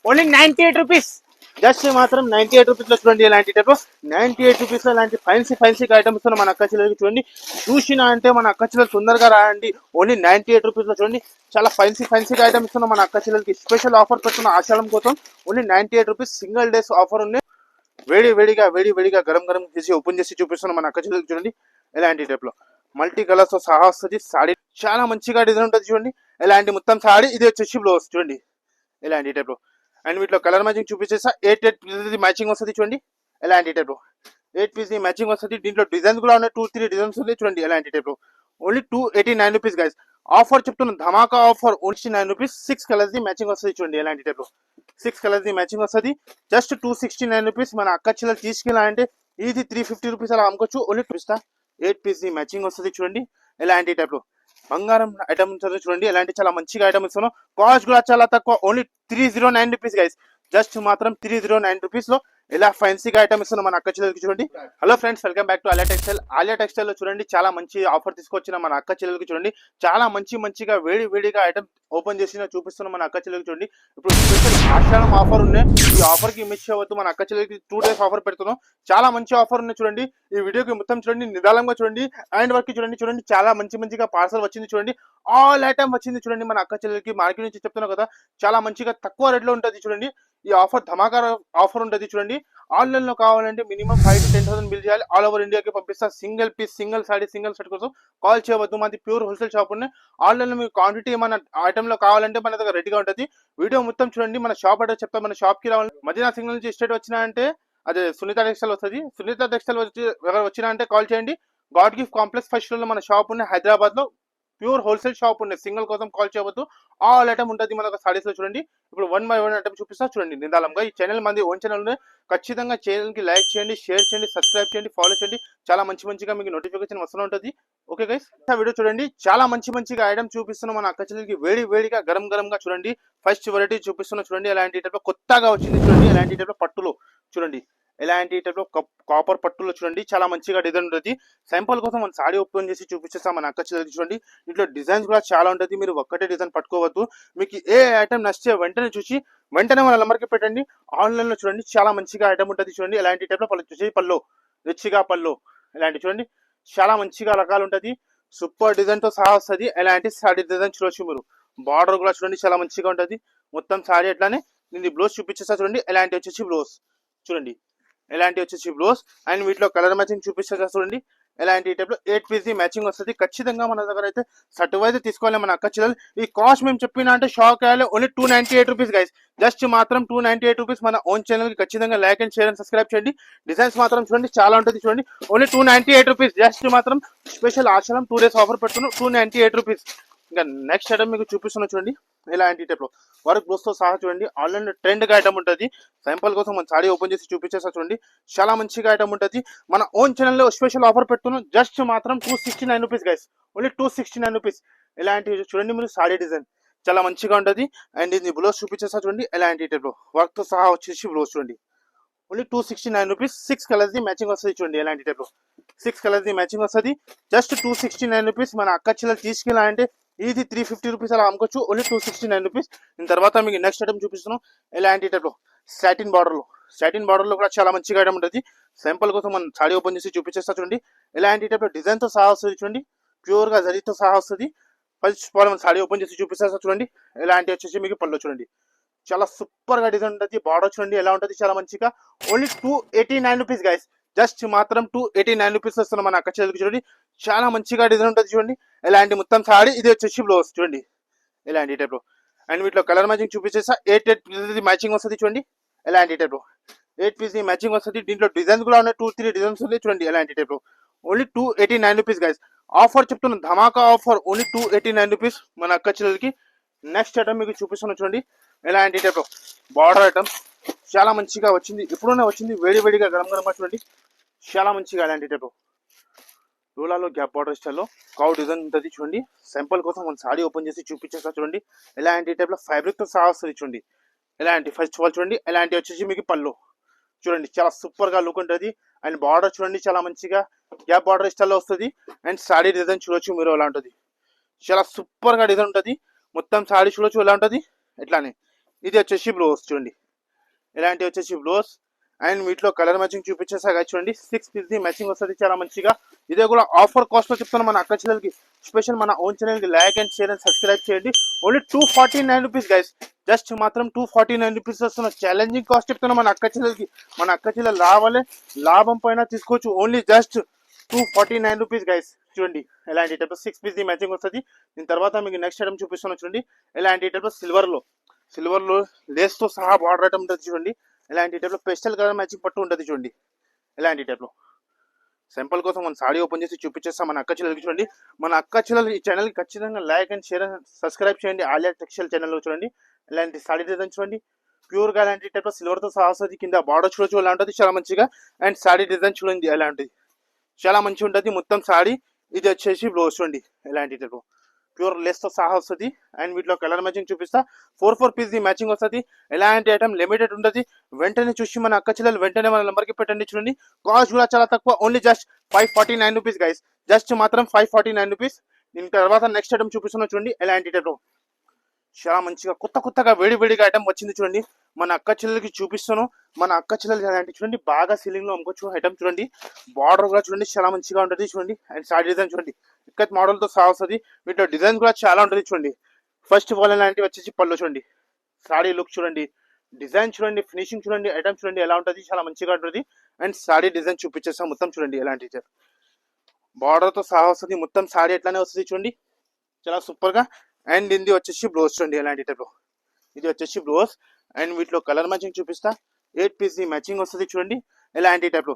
Only 98 rupees. Just మాత్రం 98 rupees లో చూడండి. ఇలాంటి టైప్ 98 రూపీస్ లో ఇలాంటి ఫైన్సీ ఐటమ్స్ మన అక్క చెల్లెలకి చూడండి. చూసిన అంటే మన అక్క చెల్లెలు తొందరగా రాయండి. ఓన్లీ 98 రూపీస్ లో చూడండి. చాలా ఫైన్సీ ఐటమ్స్ మన అక్క చెల్లెలకి స్పెషల్ ఆఫర్ పెడుతున్న ఆషాఢం కోసం. Only 98 rupees single days offer ఉంది. వేడిగా గరం చేసి ఓపెన్ చేసి చూపిస్తున్నాం మన అక్క చెల్లెలకి చూడండి. ఇలాంటి టైప్ లో మల్టీ కలర్స్ తో సహా వస్తుంది. సాడీ చాలా మంచిగా డిజైన్ ఉంటుంది చూడండి. ఇలాంటి మొత్తం సాడీ ఇది వచ్చేసి బ్లౌజ్ చూడండి. ఇలాంటి టైప్ లో అండ్ వీటిలో కలర్ మ్యాచింగ్ చూపించేసా 8 పీసెస్ మ్యాచింగ్ వస్తుంది చూడండి. ఇలాంటి టైప్ లో 8 పీస్ మ్యాచింగ్ వస్తుంది. దీంట్లో డిజైన్స్ కూడా ఉన్నాయి. 2-3 డిజైన్స్ ఉన్నాయి చూడండి. ఇలాంటి టైప్ లో ఓన్లీ 289 రూపీస్ గైస్. ఆఫర్ చెప్తున్నాను, ధమాకా offer. Only 9 rupees 6 colours the matching వస్తుంది చూడండి. ఇలాంటి టైప్ లో 6 కలర్స్ ది మ్యాచింగ్ వస్తుంది. Just 269 rupees. మన అక్క చెల్లెలు తీసుకెళ్ళాలంటే ఇది 350 రూపీస్ అలా అమ్ముకోవచ్చు. ఓన్లీ చూపిస్తా 8 పీస్ ది మ్యాచింగ్ వస్తుంది చూడండి. ఇలాంటి టైప్ లో బంగారం ఐటమ్ చూడండి. ఇలాంటి చాలా మంచిగా ఐటమ్ ఇస్తున్నాం. కాస్ట్ కూడా చాలా తక్కువ. Only 309 rupees guys. జస్ట్ మాత్రం 309 రూపీస్ లో ఇలా ఫైన్సీగా ఐటమ్ ఇస్తున్నాం మన అక్క చెల్లెలకి చూడండి. Hello friends, welcome back to Alia textile. Alia textile లో చూడండి చాలా మంచి ఆఫర్ తీసుకొచ్చిన మన అక్క చెల్లెలకి చూడండి. చాలా మంచిగా వేడిగా ఐటమ్ ఓపెన్ చేసి చూపిస్తున్నాం మన అక్క చెల్లెలకి చూడండి. ఇప్పుడు స్పెషల్ ఆషాఢం ఆఫర్ ఉన్నాయి. ఈ ఆఫర్ కి మిస్ అవ్వద్దు. మన అక్క చెల్లెలకి 2 డేస్ ఆఫర్ పెడుతున్నాం. చాలా మంచి ఆఫర్ ఉన్నాయి చూడండి. ఈ వీడియోకి మొత్తం చూడండి, నిదానంగా చూడండి. అండ్ వరకు చూడండి చాలా మంచిగా పార్సల్ వచ్చింది చూడండి. ఆల్ ఐటమ్ వచ్చింది చూడండి. మన అక్క చెల్లెలకి మార్కెట్ నుంచి చెప్తున్నాం కదా, చాలా మంచిగా తక్కువ రేట్ లో ఉంటుంది చూడండి. ఈ ఆఫర్ ధమాకా ఆఫర్ ఉంటుంది చూడండి. ఆన్లైన్ లో కావాలంటే మినిమం 5 to 10,000 బిల్ చేయాలి. ఆల్ ఓవర్ ఇండియాకి పంపిస్తా. సింగిల్ పీస్ సింగిల్ సెట్ కోసం కాల్ చేయవద్దు. మాది ప్యూర్ హోల్సేల్ షాప్ ఉన్నాయి. ఆన్లైన్ లో మీకు క్వాంటిటీ మన ఐటమ్ లో కావాలంటే మన దగ్గర రెడీగా ఉంటుంది. వీడియో మొత్తం చూడండి. మన షాప్ అడ్రస్ చెప్తా. మన షాప్ కి రావాలి. మదీనా సిగ్నల్ నుంచి స్ట్రేట్ వచ్చినా అంటే అదే సునీత టెక్స్టైల్ వస్తుంది. సునీత టెక్స్టైల్ వచ్చినా అంటే కాల్ చేయండి. God gift complex first floor లో మన షాప్ ఉన్నాయి. హైదరాబాద్ లో ప్యూర్ హోల్సేల్ షాప్ ఉన్నాయి. సింగిల్ కోసం కాల్ చేయవద్దు. ఆల్ ఐటమ్ ఉంటుంది మన సారీస్ లో చూడండి. ఇప్పుడు 1 by 1 ఐటమ్ చూపిస్తా చూడండి నిదానంగా. ఈ ఛానల్ మంది ఓన్ ఛానల్ ఖచ్చితంగా ఛానల్ కి లైక్ చేయండి, షేర్ చేయండి, సబ్స్క్రైబ్ చేయండి, ఫాలో చేయండి. చాలా మంచిగా మీకు నోటిఫికేషన్ వస్తూ ఉంటుంది. ఓకే గైస్, వీడియో చూడండి. చాలా మంచిగా ఐటమ్ చూపిస్తున్నాం మన అక్క చెల్లెలకి. వేడిగా గరంగా చూడండి. ఫస్ట్ వెరైటీ చూపిస్తున్నా చూడండి. ఎలాంటి టైప్ లో కొత్తగా వచ్చింది చూడండి. ఎలాంటి టైప్ లో పట్టులో చూడండి. ఎలాంటి టైప్ లో కాపర్ పట్టులో చూడండి. చాలా మంచిగా డిజైన్ ఉంటుంది. సింపుల్ కోసం మన సారీ ఓపెన్ చేసి చూపించేస్తాం మన అక్క చెల్లెలకి చూడండి. ఇంట్లో డిజైన్స్ కూడా చాలా ఉంటుంది. మీరు ఒక్కటే డిజైన్ పట్టుకోవద్దు. మీకు ఏ ఐటమ్ నచ్చితే వెంటనే చూసి వెంటనే మన నెంబర్కి పెట్టండి. ఆన్లైన్ లో చూడండి చాలా మంచిగా ఐటమ్ ఉంటుంది చూడండి. ఎలాంటి టైప్ లో పళ్ళు చూసి పళ్ళు రిచ్గా పళ్ళు ఇలాంటి చూడండి. చాలా మంచిగా రకాలు ఉంటుంది. సూపర్ డిజైన్ తో సహా వస్తుంది. ఎలాంటి సారీ డిజైన్ చూడొచ్చు మీరు. బార్డర్ కూడా చూడండి చాలా మంచిగా ఉంటుంది. మొత్తం సారీ అట్లానే నేను బ్లౌజ్ చూపించేస్తా చూడండి. ఎలాంటి వచ్చేసి బ్లౌజ్ చూడండి. ఎలాంటి వచ్చేసి బ్లౌజ్ అండ్ వీటిలో కలర్ మ్యాచింగ్ చూపిస్తా చూడండి. ఎలాంటి టైప్ లో 8 పీస్ మ్యాచింగ్ వస్తుంది. ఖచ్చితంగా మన దగ్గర అయితే షర్ట్ వైజ్ తీసుకోవాలి మన అక్క చెల్లెలు. ఈ కాస్ట్ మేము చెప్పినా అంటే షాక్ అయ్యాలి. Only 298 rupees guys. జస్ట్ మాత్రం 298 రూపీస్. మన ఓన్ ఛానల్ కి ఖచ్చితంగా like and share and subscribe చేయండి. డిజైన్స్ మాత్రం చూడండి చాలా ఉంటుంది చూడండి. Only 298 rupees. జస్ట్ మాత్రం స్పెషల్ ఆషాఢం 2 days ఆఫర్ పెడుతున్నాం. 298 రూపీస్. ఇంకా నెక్స్ట్ ఐటమ్ మీకు చూపిస్తున్నా చూడండి. ఇలాంటి టైప్ లో వర్క్ బ్లౌజ్ తో సహా చూడండి. ఆన్లైన్ లో ట్రెండ్ గా ఐటమ్ ఉంటుంది. సింపుల్ కోసం మన సారీ ఓపెన్ చేసి చూపించేస్తా చూడండి. చాలా మంచిగా ఐటమ్ ఉంటుంది. మన ఓన్ ఛానల్ లో స్పెషల్ ఆఫర్ పెడుతున్నాం. జస్ట్ మాత్రం 269 రూపీస్ గైస్. Only 269 rupees. ఇలాంటి చూడండి మీరు సారీ డిజైన్ చాలా మంచిగా ఉంటుంది. అండ్ ఇది బ్లౌజ్ చూపించేస్తా చూడండి. ఇలాంటి టైప్ లో వర్క్ తో సహా వచ్చేసి బ్లౌజ్ చూడండి. Only 269 rupees. 6 colours the matching వస్తుంది చూడండి. ఎలాంటి టైప్ లో 6 కలర్స్ ది మ్యాచింగ్ వస్తుంది. Just 269 rupees. మన అక్క చెల్లెలు తీసుకెళ్ళాలంటే ఇది 350 రూపీస్ అలా అమ్ముకోవచ్చు. Only 269 rupees. దీని తర్వాత మీకు నెక్స్ట్ ఐటమ్ చూపిస్తున్నాం. ఎలాంటి టైప్ లో సాటిన్ బార్డర్ లో కూడా చాలా మంచిగా ఐటమ్ ఉంటుంది. సింపుల్ కోసం మనం సారీ ఓపెన్ చేసి చూపించేస్తా చూడండి. ఎలాంటి టైప్ లో డిజైన్ తో సహా వస్తుంది చూడండి. ప్యూర్ గా జరీతో సహా వస్తుంది. ఫస్ట్ మనం సారీ ఓపెన్ చేసి చూపిస్తా చూడండి. ఎలాంటి వచ్చేసి మీకు పళ్ళు చూడండి. చాలా సూపర్ గా డిజైన్ ఉంటుంది. బార్డర్ చూడండి ఎలా ఉంటుంది చాలా మంచిగా. Only 289 rupees guys. జస్ట్ మాత్రం 289 రూపీస్ వస్తున్నాం మన అక్క చెల్లెలకి చూడండి. చాలా మంచిగా డిజైన్ ఉంటుంది చూడండి. ఎలాంటి మొత్తం సారీ ఇది వచ్చేసి బ్లౌజ్ చూడండి. ఎలాంటి టైప్ లో అండ్ వీటిలో కలర్ మ్యాచింగ్ చూపించేసా 8 పీసెస్ మ్యాచింగ్ వస్తుంది చూడండి. ఎలాంటి టైప్ లో 8 పీస్ మ్యాచింగ్ వస్తుంది. దీంట్లో డిజైన్స్ కూడా ఉన్నాయి. 2-3 డిజైన్స్ ఉన్నాయి చూడండి. ఎలాంటి టైప్ లో ఓన్లీ 289 రూపీస్ గైస్. ఆఫర్ చెప్తున్నాను, ధమాకా ఆఫర్. ఓన్లీ 289 రూపీస్ మన అక్క చెల్లెలకి. నెక్స్ట్ ఐటమ్ మీకు చూపిస్తున్నా చూడండి. ఎలాంటి టైప్ లో బార్డర్ ఐటమ్ చాలా మంచిగా వచ్చింది. ఇప్పుడునే వచ్చింది. వేడిగా గరంగా చూడండి. చాలా మంచిగా ఎలాంటి టైప్ రూలాలో గ్యాప్ బార్డర్ స్టైల్లో కౌ డిజైన్ ఉంటుంది చూడండి. సింపుల్ కోసం మన సారీ ఓపెన్ చేసి చూపించేస్తా చూడండి. ఎలాంటి టైప్ లో ఫ్యాబ్రిక్ తో సహా వస్తుంది చూడండి. ఎలాంటి ఫస్ట్ ఆఫ్ ఆల్ చూడండి. ఎలాంటి వచ్చేసి మీకు పళ్ళు చూడండి. చాలా సూపర్ గా లుక్ ఉంటుంది. అండ్ బార్డర్ చూడండి చాలా మంచిగా గ్యాప్ బార్డర్ స్టైల్లో వస్తుంది. అండ్ సారీ డిజైన్ చూడొచ్చు మీరు ఎలా ఉంటుంది. చాలా సూపర్ గా డిజైన్ ఉంటుంది. మొత్తం సారీ చూడొచ్చు ఎలా ఉంటుంది. ఎట్లానే ఇది వచ్చేసి బ్లౌజ్ చూడండి, ఇలాంటి వచ్చేసి బ్లౌజ్. అండ్ వీటిలో కలర్ మ్యాచింగ్ చూపించేసాగా చూడండి, 6 పీస్ మ్యాచింగ్ వస్తుంది చాలా మంచిగా. ఇదే కూడా ఆఫర్ కాస్ట్ లో చెప్తాను మన అక్క చెల్లెలకి స్పెషల్. మన ఓన్ ఛానల్ కి like and share and subscribe చేయండి. ఓన్లీ 249 రూపీస్ గైస్, జస్ట్ మాత్రం 249 రూపీస్ వస్తున్న ఛాలెంజింగ్ కాస్ట్ చెప్తాను మన అక్క చెల్లెలకి. మన అక్క చెల్లెలు రావాలి, లాభం పైన తీసుకోవచ్చు. Only just 249 rupees guys. చూడండి ఎలాంటి టైప్ 6 పీస్ మ్యాచింగ్ వస్తుంది. దీని తర్వాత మీకు నెక్స్ట్ ఐటమ్ చూపిస్తాను చూడండి, ఎలాంటి టైప్ సిల్వర్ లో లేస్ తో సహా బార్డర్ ఐటమ్ ఉంటుంది చూడండి. ఇలాంటి టైప్ లో పెస్టల్ కలర్ మ్యాచింగ్ పట్టు ఉంటుంది చూడండి. ఇలాంటి టైప్ లో సింపుల్ కోసం మన సాడీ ఓపెన్ చేసి చూపించేస్తాం మన అక్క చెల్లెలకి. చూడండి మన అక్క చెల్లెలు ఈ ఛానల్ ఖచ్చితంగా like and share and subscribe చేయండి. ఆలియా టెక్స్టైల్ ఛానల్ లో చూడండి ఇలాంటి సాడీ డిజైన్ చూడండి. ప్యూర్ గా ఇలాంటి టైప్ లో సిల్వర్ తో సహా వస్తుంది. కింద బార్డర్ చూడొచ్చు ఎలా ఉంటుంది చాలా మంచిగా. అండ్ సాడీ డిజైన్ చూడండి ఎలాంటిది చాలా మంచిగా ఉంటుంది మొత్తం సాడీ. ఇది వచ్చేసి బ్లౌజ్ చూడండి ఎలాంటి టైప్ ప్యూర్ లెస్ తో సహా వస్తుంది. అండ్ వీటిలో కలర్ మ్యాచింగ్ చూపిస్తా. 4 పీస్ మ్యాచింగ్ వస్తుంది. ఎలాంటి ఐటమ్ లిమిటెడ్ ఉంటుంది. వెంటనే చూసి మన అక్క చెల్లెలు వెంటనే మన నెంబర్ కి పెట్టండి. చూడండి కాస్ట్ కూడా చాలా తక్కువ, only just 549 rupees guys, just మాత్రం 549 రూపీస్. దీని తర్వాత నెక్స్ట్ ఐటమ్ చూపిస్తున్నా చూడండి ఎలాంటి టైప్ చాలా మంచిగా కొత్తగా వేడిగా ఐటమ్ వచ్చింది చూడండి. మన అక్క చెల్లెలకి చూపిస్తాను. మన అక్క చెల్లెలు అలాంటి చూడండి బాగా సీలింగ్ లో అమ్ముకోవచ్చు ఐటమ్ చూడండి. బార్డర్ కూడా చూడండి చాలా మంచిగా ఉంటుంది చూడండి. అండ్ సారీ డిజైన్ చూడండి ఇక్కత్ మోడల్ తో సహా వస్తుంది. వీటిలో డిజైన్ కూడా చాలా ఉంటుంది చూడండి. ఫస్ట్ ఆఫ్ ఆల్ అలాంటివి వచ్చేసి పళ్ళు చూడండి, సాడీ లుక్ చూడండి, డిజైన్ చూడండి, ఫినిషింగ్ చూడండి, ఐటమ్ చూడండి ఎలా ఉంటుంది చాలా మంచిగా ఉంటుంది. అండ్ సాడీ డిజైన్ చూపించేస్తాం మొత్తం చూడండి ఎలాంటి బార్డర్ తో సహా వస్తుంది. మొత్తం సాడీ ఎట్లానే వస్తుంది చూడండి చాలా సూపర్ గా. అండ్ ఇది వచ్చేసి బ్లౌజ్ చూడండి ఎలాంటి టైప్ లో, ఇది వచ్చేసి బ్లౌజ్. అండ్ వీటిలో కలర్ మ్యాచింగ్ చూపిస్తా. 8 పీస్ మ్యాచింగ్ వస్తుంది చూడండి ఎలాంటి టైప్ లో.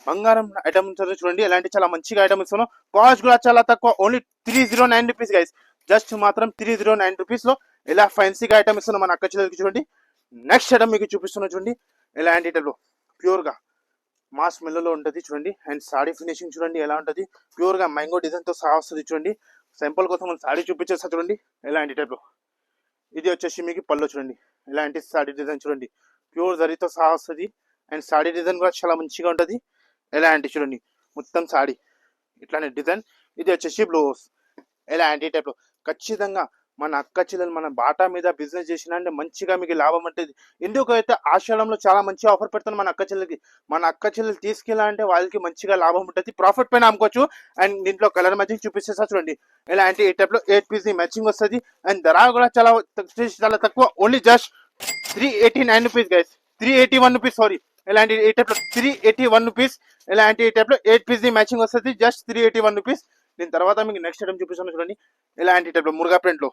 బంగారం ఐటమ్ ఉంటుంది చూడండి ఎలాంటి చాలా మంచిగా ఐటమ్ ఇస్తాను. కాస్ట్ కూడా చాలా తక్కువ, ఓన్లీ 309 రూపీస్ గైస్, జస్ట్ మాత్రం 309 రూపీస్ లో ఇలా ఫ్యాన్సీగా ఐటమ్ ఇస్తున్నాం మన అక్క చెల్లెలకి చూడండి. నెక్స్ట్ ఐటమ్ మీకు చూపిస్తున్నా చూడండి ఎలాంటి టైప్ లో ప్యూర్ గా మాస్ మెల్లలో ఉంటుంది చూడండి. అండ్ సాడీ ఫినిషింగ్ చూడండి ఎలా ఉంటుంది. ప్యూర్ గా మ్యాంగో డిజైన్ తో సహా వస్తుంది చూడండి. సింపుల్ కోసం మనం సాడీ చూపించేస్తా చూడండి ఎలాంటి టైప్ లో. ఇది వచ్చేసి మీకు పళ్ళు చూడండి ఎలాంటి సాడీ డిజైన్ చూడండి, ప్యూర్ జరీతో సహా వస్తుంది. అండ్ సాడీ డిజైన్ కూడా చాలా మంచిగా ఉంటుంది. ఎలాంటి చూడండి మొత్తం సాడీ ఇట్లానే డిజైన్. ఇది వచ్చేసి బ్లౌజ్ ఎలాంటి టైప్ లో. ఖచ్చితంగా మన అక్క చెల్లెలు మన బాటా మీద బిజినెస్ చేసిన అంటే మంచిగా మీకు లాభం ఉంటుంది. ఎందుకైతే ఆషాఢంలో చాలా మంచి ఆఫర్ పెడతాను మన అక్క చెల్లెలకి. మన అక్క చెల్లెలు తీసుకెళ్ళాలంటే వాళ్ళకి మంచిగా లాభం ఉంటుంది, ప్రాఫిట్ పైన అమ్ముకోవచ్చు. అండ్ దీంట్లో కలర్ మ్యాచింగ్ చూపిస్తేసా చూడండి ఎలాంటి ఈ టైప్ లో 8 పీస్ మ్యాచింగ్ వస్తుంది. అండ్ ధర కూడా చాలా తక్కువ, only just 389 rupees guys, 381 rupees sorry. ఇలాంటి ఈ టైప్ లో 381 రూపీస్. ఇలాంటి ఈ టైప్ లో 8 పీస్ మ్యాచింగ్ వస్తుంది, జస్ట్ 381 రూపీస్. దీని తర్వాత మీకు నెక్స్ట్ ఐటమ్ చూపిస్తాను చూడండి ఇలాంటి టైప్ లో మురుగా ప్రింట్ లో.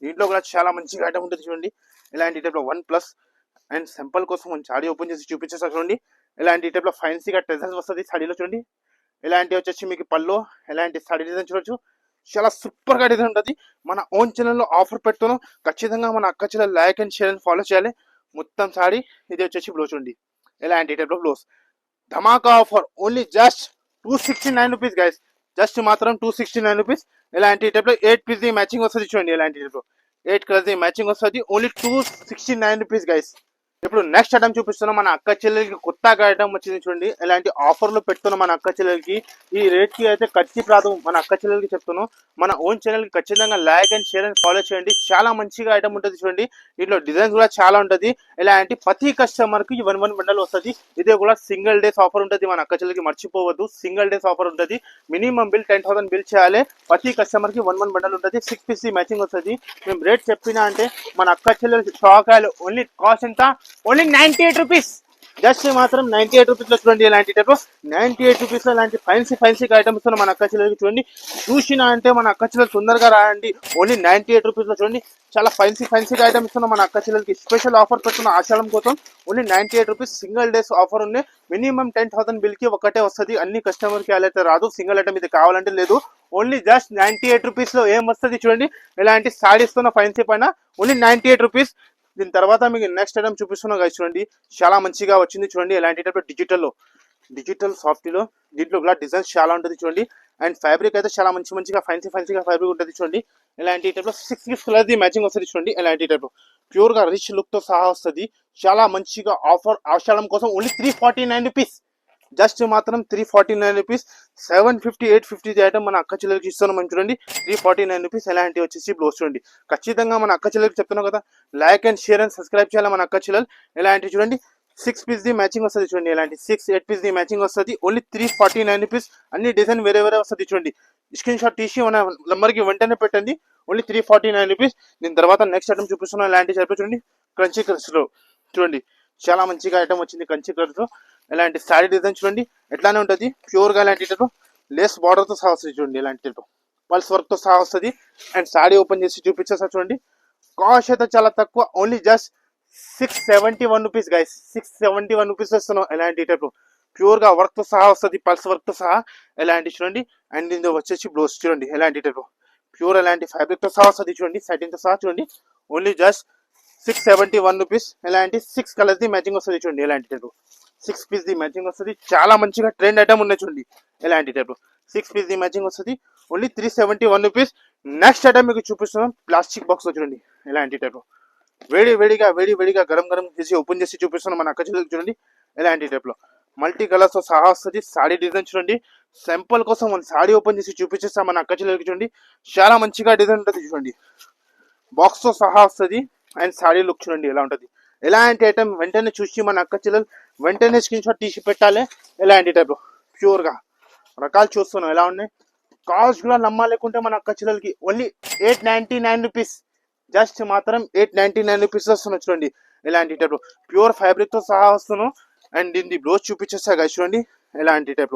దీంట్లో కూడా చాలా మంచిగా ఐటమ్ ఉంటుంది చూడండి ఇలాంటి టైప్ లో 1+. అండ్ సింపుల్ కోసం మనం సాడీ ఓపెన్ చేసి చూపించేస్తా చూడండి. ఇలాంటి టైప్ లో ఫ్యాన్సీగా డిజైన్స్ వస్తుంది సాడీలో చూడండి. ఇలాంటి వచ్చేసి మీకు పళ్ళు, ఇలాంటి సాడీ డిజైన్ చూడొచ్చు చాలా సూపర్ గా డిజైన్ ఉంటుంది. మన ఓన్ ఛానల్ లో ఆఫర్ పెడుతున్నాం, ఖచ్చితంగా మన అక్క చెల్లెలు లైక్ అండ్ షేర్ ఫాలో చేయాలి. మొత్తం సాడీ. ఇది వచ్చేసి బ్లౌజ్ చూడండి ఇలాంటి టైప్ లో బ్లౌజ్. ధమాకా offer, only just 269 rupees guys, just మాత్రం 269 రూపీస్. ఇలాంటి టైప్ లో 8 పీస్ మ్యాచింగ్ వస్తుంది చూడండి ఎలాంటి టైప్ లో 8 కలర్స్ మ్యాచింగ్ వస్తుంది, ఓన్లీ 269 రూపీస్ గైస్. ఇప్పుడు నెక్స్ట్ ఐటమ్ చూపిస్తున్నాం మన అక్క చెల్లెలకి కొత్తగా ఐటమ్ వచ్చింది చూడండి. ఇలాంటి ఆఫర్లు పెడుతున్నాం మన అక్క చెల్లెలకి. ఈ రేట్ కి అయితే ఖచ్చితంగా మన అక్క చెల్లెలకి చెప్తున్నాం. మన ఓన్ ఛానల్ కి ఖచ్చితంగా like and share and follow చేయండి. చాలా మంచిగా ఐటమ్ ఉంటుంది చూడండి. దీంట్లో డిజైన్స్ కూడా చాలా ఉంటుంది. ఇలాంటి ప్రతి కస్టమర్ కి 1 బండల్ వస్తుంది. ఇదే కూడా సింగిల్ డేస్ ఆఫర్ ఉంటుంది మన అక్క చెల్లెలకి, మర్చిపోవద్దు. సింగిల్ డేస్ ఆఫర్ ఉంటుంది. మినిమం బిల్ 10,000 బిల్ చేయాలి. ప్రతి కస్టమర్ కి 1 బండల్ ఉంటుంది. 6 పీస్ మ్యాచింగ్ వస్తుంది. మేము రేట్ చెప్పినా అంటే మన అక్క చెల్లెలకి షాక్ అయ్యాలి. ఓన్లీ కాస్ట్ ఎంత, ఓన్లీ 98 రూపీస్, జస్ట్ మాత్రం 98 రూపీస్ లో చూడండి ఇలాంటి టైప్ 98 రూపీస్ లో ఇలాంటి ఫ్యాన్సీ ఐటమ్స్ మన అక్క చెల్లెలకి చూడండి. చూసినా అంటే మన అక్క చెల్లెలు తొందరగా రాయండి. ఓన్లీ 98 రూపీస్ లో చూడండి చాలా ఫ్యాన్సీ ఐటమ్స్ ఇస్తున్నాం మన అక్క చెల్లెలకి. స్పెషల్ ఆఫర్ పెడుతున్న ఆషాఢం కోసం only 98 rupees. Single days offer ఉంది. మినిమం 10,000 బిల్ కి ఒకటే వస్తుంది. అన్ని కస్టమర్ కి అలా అయితే రాదు. సింగిల్ ఐటమ్ ఇది కావాలంటే లేదు. ఓన్లీ జస్ట్ 98 రూపీస్ లో ఏం వస్తుంది చూడండి. ఇలాంటి సాడీస్ తో ఫ్యాన్సీ పైన ఓన్లీ 98 రూపీస్. దీని తర్వాత మీకు నెక్స్ట్ ఐటమ్ చూపిస్తున్నా గైస్ చూడండి చాలా మంచిగా వచ్చింది చూడండి. ఎలాంటి టైప్ డిజిటల్ సాఫ్టీలో. దీంట్లో కూడా డిజైన్స్ చాలా ఉంటుంది చూడండి. అండ్ ఫ్యాబ్రిక్ అయితే చాలా మంచిగా ఫ్యాన్సీగా ఫ్యాబ్రిక్ ఉంటుంది చూడండి. ఇలాంటి టైప్ లో 6 కలర్స్ మ్యాచింగ్ వస్తుంది చూడండి. ఇలాంటి టైప్ ప్యూర్ గా రిచ్ లుక్ తో సహా వస్తుంది. చాలా మంచిగా ఆఫర్ ఆషాఢం కోసం ఓన్లీ 349 రూపీస్, జస్ట్ మాత్రం 349 రూపీస్. 750 850 ఐటమ్ మన అక్క చెల్లెలకి ఇస్తున్నాం చూడండి. 349 రూపీస్ ఎలాంటి వచ్చేసి బ్లౌజ్ చూడండి. ఖచ్చితంగా మన అక్క చెల్లెలకి చెప్తున్నాం కదా, like and share and subscribe చేయాలి మన అక్క చెల్లెలు. ఎలాంటి చూడండి 6 పీస్ ది మ్యాచింగ్ వస్తుంది చూడండి. ఎలాంటి 6 8 పీస్ ది మ్యాచింగ్ వస్తుంది. Only 349 rupees. అన్ని డిజైన్ వేరే వేరే వస్తుంది చూడండి. స్క్రీన్ షాట్ తీసి మన నెంబర్కి వెంటనే పెట్టండి. Only 349 rupees. దీని తర్వాత నెక్స్ట్ ఐటమ్ చూపిస్తున్నాం. ఎలాంటి చెప్పి చూడండి, క్రంచీ కలర్స్లో చూడండి. చాలా మంచిగా ఐటమ్ వచ్చింది క్రంచీ కలర్స్లో. ఇలాంటి శారీ డిజైన్ చూడండి ఎట్లానే ఉంటుంది. ప్యూర్గా ఇలాంటి లేస్ బార్డర్తో సహా వస్తుంది చూడండి. ఇలాంటి పల్స్ వర్క్తో సహా వస్తుంది. అండ్ శారీ ఓపెన్ చేసి చూపించేస్తా చూడండి. కాస్ట్ అయితే చాలా తక్కువ, only just 671 rupees guys. 671 rupees వస్తున్నాం. ఎలాంటి టైప్ ప్యూర్గా వర్క్తో సహా వస్తుంది, పల్స్ వర్క్తో సహా. ఎలాంటి చూడండి. అండ్ ఇందులో వచ్చేసి బ్లౌజ్ చూడండి. ఎలాంటి టైప్ ప్యూర్ ఎలాంటి ఫ్యాబ్రిక్తో సహా వస్తుంది చూడండి. సెట్టింగ్తో సహా చూడండి. Only just 671 rupees. ఎలాంటి 6 కలర్స్ ది మ్యాచింగ్ వస్తుంది చూడండి. ఎలాంటి టైప్ 6 పీస్ ది మ్యాచింగ్ వస్తుంది. చాలా మంచిగా ట్రెండ్ ఐటమ్ ఉన్నాయి చూడండి. ఎలాంటి టైప్ 6 పీస్ ది మ్యాచింగ్ వస్తుంది. Only 371 rupees. నెక్స్ట్ ఐటమ్ మీకు చూపిస్తున్నాం ప్లాస్టిక్ బాక్స్ చూడండి. ఎలాంటి టైప్ వేడిగా గరం గరం చేసి ఓపెన్ చేసి చూపిస్తున్నాం మన అక్క చెల్లెలకి చూడండి. ఎలాంటి టైప్ లో మల్టీ కలర్స్ తో సహా వస్తుంది. సాడీ డిజైన్ చూడండి. సింపుల్ కోసం మన సాడీ ఓపెన్ చేసి చూపించేస్తాం మన అక్క చెల్లెలకి చూడండి. చాలా మంచిగా డిజైన్ ఉంటుంది చూడండి. బాక్స్ తో సహా వస్తుంది. అండ్ సాడీ లుక్ చూడండి ఎలా ఉంటుంది. ఎలాంటి ఐటమ్ వెంటనే చూసి మన అక్క చెల్లెలు వెంటనే స్క్రీన్ షాట్ తీసి పెట్టాలి. ఎలాంటి టైప్ ప్యూర్ గా రకాలు చూస్తున్నాం ఎలా ఉన్నాయి. కాస్ట్ కూడా నమ్మాలేకుంటే మన అక్క చెల్లెలకి ఓన్లీ 899 రూపీస్. జస్ట్ మాత్రం 899 రూపీస్ వస్తున్నాం చూడండి. ఎలాంటి టైప్ ప్యూర్ ఫ్యాబ్రిక్ తో సహా వస్తున్నాం. అండ్ దీన్ని బ్లౌజ్ చూపించేస్తా కదా చూడండి. ఎలాంటి టైప్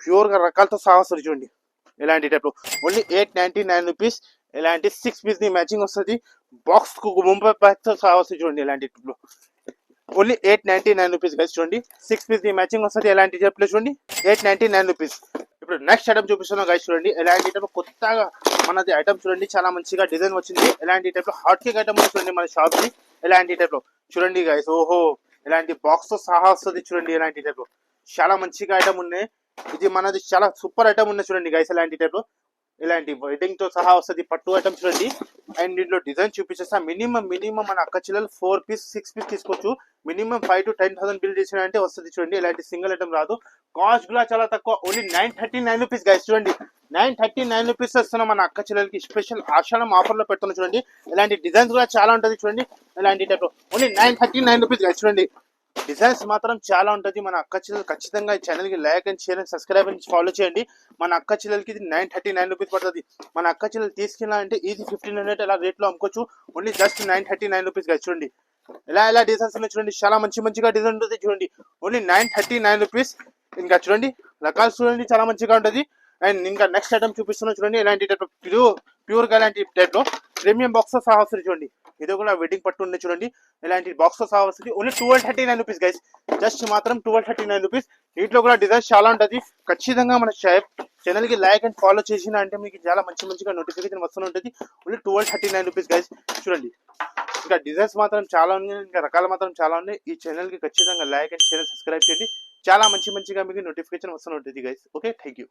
ప్యూర్ గా రకాలతో సహా వస్తుంది చూడండి. ఎలాంటి టైప్ ఓన్లీ 899 రూపీస్. ఎలాంటి 6 పీస్ ది మ్యాచింగ్ వస్తుంది. బాక్స్ కు ముంబై ప్యాక్ తో సహా వస్తుంది చూడండి. ఎలాంటి టైప్ ఓన్లీ 899 రూపీస్ గైస్ చూడండి. 6 పీస్ ది మ్యాచింగ్ వస్తుంది. ఎలాంటి టైప్ చూడండి 899 రూపీస్. ఇప్పుడు నెక్స్ట్ ఐటమ్ చూపిస్తున్నాం గైస్ చూడండి. ఎలాంటి టైప్ కొత్తగా మనది ఐటమ్ చూడండి. చాలా మంచిగా డిజైన్ వచ్చింది. ఎలాంటి టైప్ లో హాట్ కేక్ ఐటమ్ చూడండి మన షాప్ కి. ఎలాంటి టైప్ లో చూడండి గైస్. ఓహో ఇలాంటి బాక్స్ తో సహా వస్తుంది చూడండి. ఎలాంటి టైప్ చాలా మంచిగా ఐటమ్ ఉన్నాయి. ఇది మనది చాలా సూపర్ ఐటమ్ ఉన్నాయి చూడండి గైస్. ఎలాంటి టైప్ ఇలాంటి వెడ్డింగ్ తో సహా వస్తుంది. పట్టు ఐటమ్ చూడండి. అండ్ దీంట్లో డిజైన్ చూపించేస్తా. మినిమం మన అక్క చెల్లెలు 4 పీస్ 6 పీస్ తీసుకోవచ్చు. మినిమం 5 to 10,000 బిల్ చేసినంటే వస్తుంది చూడండి. ఇలాంటి సింగిల్ ఐటమ్ రాదు. కాస్ట్ కూడా చాలా తక్కువ, ఓన్లీ 939 రూపీస్ గైస్ చూడండి. 939 రూపీస్ వస్తున్నాం మన అక్క చెల్లెలకి. స్పెషల్ ఆషాఢం ఆఫర్ లో పెడుతున్నాం చూడండి. ఇలాంటి డిజైన్స్ కూడా చాలా ఉంటుంది చూడండి. ఇలాంటి టైప్ ఓన్లీ 939 రూపీస్ గైస్ చూడండి. డిజైన్స్ మాత్రం చాలా ఉంటుంది. మన అక్క చెల్లెలు ఖచ్చితంగా ఈ ఛానల్ కి like and share and subscribe and follow చేయండి. మన అక్క చెల్లెలకి ఇది 939 రూపీస్ పడుతుంది. మన అక్క చెల్లెలు తీసుకెళ్ళాలంటే ఇది 1500 అలా రేట్ లో అమ్ముకోవచ్చు. ఓన్లీ జస్ట్ 939 రూపీస్ గైస్ చూడండి. ఎలా డిజైన్స్ ఉన్నాయి చూడండి. చాలా మంచిగా డిజైన్ ఉంటుంది చూడండి. Only 939 rupees. ఇంకా చూడండి రకాలు చూడండి చాలా మంచిగా ఉంటుంది. అండ్ ఇంకా నెక్స్ట్ ఐటమ్ చూపిస్తున్నా చూడండి. ఇలాంటి టైప్ ప్యూర్ గా ఇలాంటి టైప్ లో ప్రీమియం బాక్స్ తో సహా వస్తుంది చూడండి. ఇది కూడా వెడ్డింగ్ పట్టు ఉంది చూడండి. ఇలాంటి బాక్స్ తో సహా వస్తుంది. Only 1239 rupees guys. జస్ట్ మాత్రం 1239 రూపీస్. వీటిలో కూడా డిజైన్స్ చాలా ఉంటుంది. ఖచ్చితంగా మన ఛానల్ కి లైక్ అండ్ ఫాలో చేసిన అంటే మీకు చాలా మంచిగా నోటిఫికేషన్ వస్తూనే ఉంటుంది. ఓన్లీ 1239 రూపీస్ గైస్ చూడండి. ఇంకా డిజైన్స్ మాత్రం చాలా ఉన్నాయి. ఇంకా రకాలు మాత్రం చాలా ఉన్నాయి. ఈ ఛానల్ కి ఖచ్చితంగా like and share and subscribe చేయండి. చాలా మంచిగా మీకు నోటిఫికేషన్ వస్తూనే ఉంటుంది గైస్. Okay, thank you.